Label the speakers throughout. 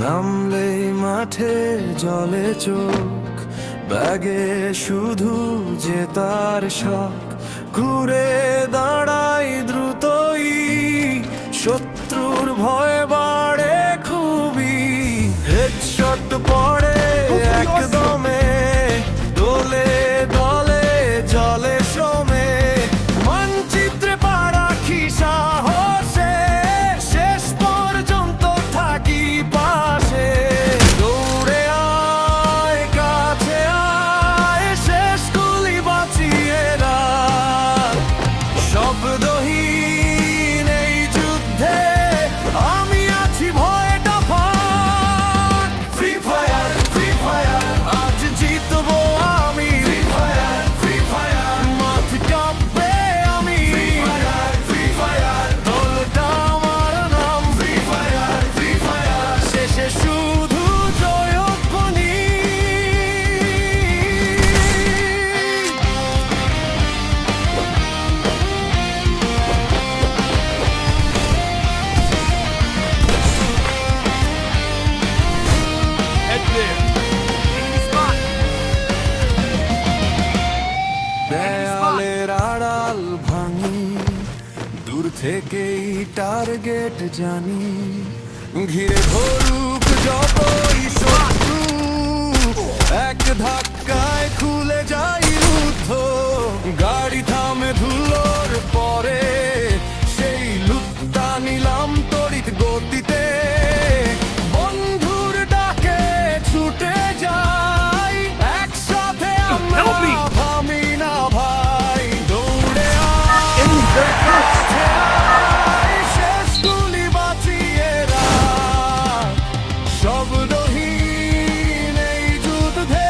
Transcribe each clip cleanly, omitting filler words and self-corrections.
Speaker 1: নামলেই মাঠে জলে চোখ, ব্যাগে শুধু জেতার শখ। ঘুরে দাঁড়াই দ্রুতই, শত্রুর ভয় বাড়ে খুবই। হেডশট পড়ে একদমে, দলে দলে জলে শ্রমে। মানচিত্রে পা রাখি সাহসে, শেষ পর্যন্ত থাকি পাশে। দৌড়ে আয়, কাছে আয়, শেষ গুলি বাঁচিয়ে রাখ। শব্দহীন এই যুদ্ধে আমি আছি ভয়টা ফাঁক। ফ্রি ফায়ার, ফ্রি ফায়ার, আজ জিতবো আমি। ফ্রি ফায়ার, ফ্রি ফায়ার, মাঠ কাঁপবে আমি। ফ্রি ফায়ার, ফ্রি ফায়ার, দলটা আমার নাম। ফ্রি ফায়ার, ফ্রি ফায়ার, শেষে শুধু জয়ধ্বনি। দেয়ালের আড়াল ভাঙি, দূর থেকেই টার্গেট জানি। ঘিরে ধরুক যতই শত্রু, এক ধাক্কায় খুলে যাই রুদ্ধ। গাড়ি থামে ধুলোর পরে, সেই লুটটা নিলাম তড়িৎ গতিতে। বন্ধুর ডাকে ছুটে যাই, একসাথে আমরা থামি না ভাই। দৌড়ে আয়, শেষ গুলি বাঁচিয়ে রাখ। শব্দহীন এই যুদ্ধে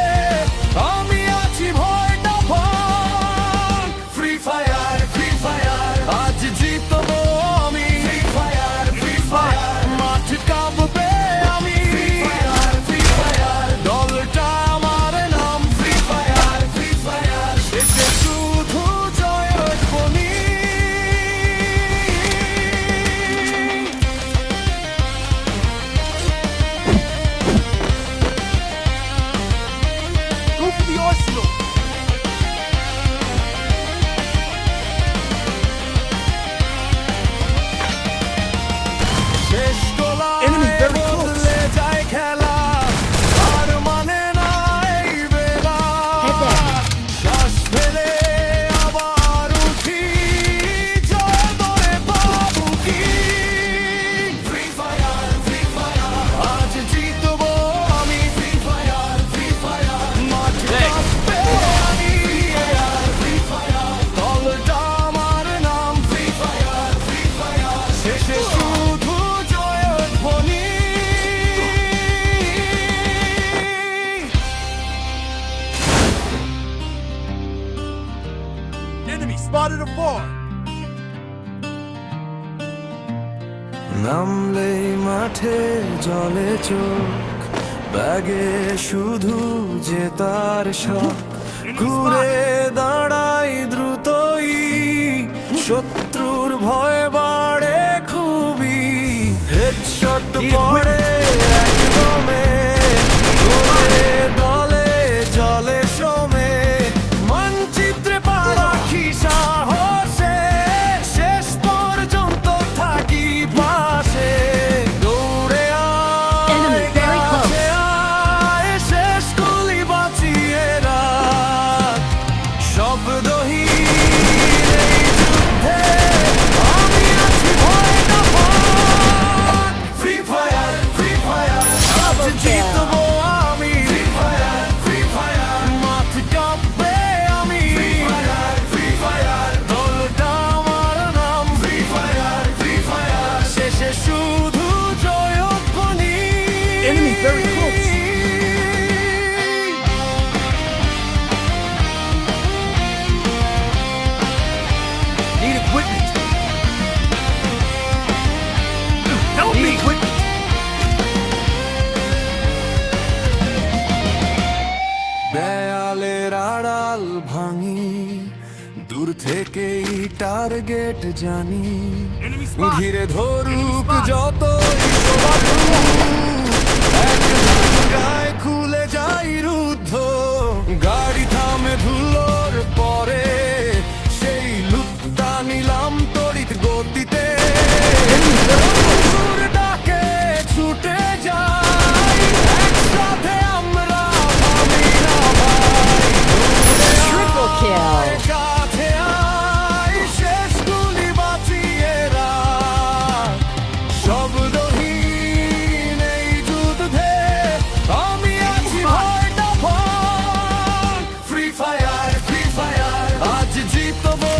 Speaker 1: আমি আছি ভয়টা ফাঁক। ফ্রি ফায়ার, ফ্রি ফায়ার, আজ জিতবো আমি। ফ্রি ফায়ার, ফ্রি ফায়ার, মাঠ কাঁপবে আমি। ফ্রি ফায়ার, ফ্রি ফায়ার, দলটা আমার নাম। ফ্রি ফায়ার, ফ্রি ফায়ার, শেষে শুধু জয়ধ্বনি।
Speaker 2: Go for the Arsenal!
Speaker 1: শেষ গোলায়
Speaker 2: Enemy very close.
Speaker 1: বদলে যায় খেলা, আর মানে নাই বেলা।
Speaker 3: Head there.
Speaker 1: শ্বাস ফেলে আবার উঠি, জয় ধরে পাবো কি? Free fire, free fire, আজ জিতবো আমি। Free fire, free fire, মাঠ কাঁপবে আমি। Free fire, দলটা আমার নাম। Free fire, free fire, শেষে শুধু জয়ধ্বনি।
Speaker 2: Enemy spotted afar!
Speaker 1: নামলেই মাঠে জলে চোখ, ব্যাগে শুধু জেতার শখ। ঘুরে দাঁড়াই দ্রুতই, শত্রুর ভয় বাড়ে খুবই। হেডশট পড়ে একদমে, দলে দলে জলে শ্রমে। মানচিত্রে পা রাখি সাহসে, শেষ পর্যন্ত থাকি পাশে। দৌড়ে
Speaker 3: Enemy
Speaker 1: আয়,
Speaker 3: very close.
Speaker 1: কাছে আয়, শেষ গুলি বাঁচিয়ে রাখ। শব্দহীন এই যুদ্ধে আমি আছি ভয়টা ফাঁক। ফ্রি ফায়ার, ফ্রি ফায়ার, আজ জিতবো আমি। ফ্রি ফায়ার, ফ্রি ফায়ার, মাঠ কাঁপবে আমি। ফ্রি ফায়ার, ফ্রি ফায়ার, দলটা আমার নাম। ফ্রি ফায়ার, ফ্রি ফায়ার, শেষে শুধু জয়ধ্বনি।
Speaker 2: Enemy very close. Need equipment! Help me! Equipment!
Speaker 1: দেয়ালের আড়াল ভাঙি, দূর থেকেই টার্গেট জানি।
Speaker 2: Enemy spot!
Speaker 1: ঘিরে ধরুক যতই শত্রু, এক ধাক্কায় খুলে যাই রুদ্ধ গাড়ি থামে ধুলোর পরে সেই লুটটা নিলাম তড়িৎ গতিতে মধুর ডাকে ছুটে যাই একসাথে আমরা ভাবি না ভাই
Speaker 3: Triple kill.
Speaker 1: কাছে আয় শেষ গুলি বাঁচিয়ে রাখ শব্দহীন এই যুদ্ধে আমি আছি ভয়টা ভয় ফ্রি ফায়ার আজ জিতবো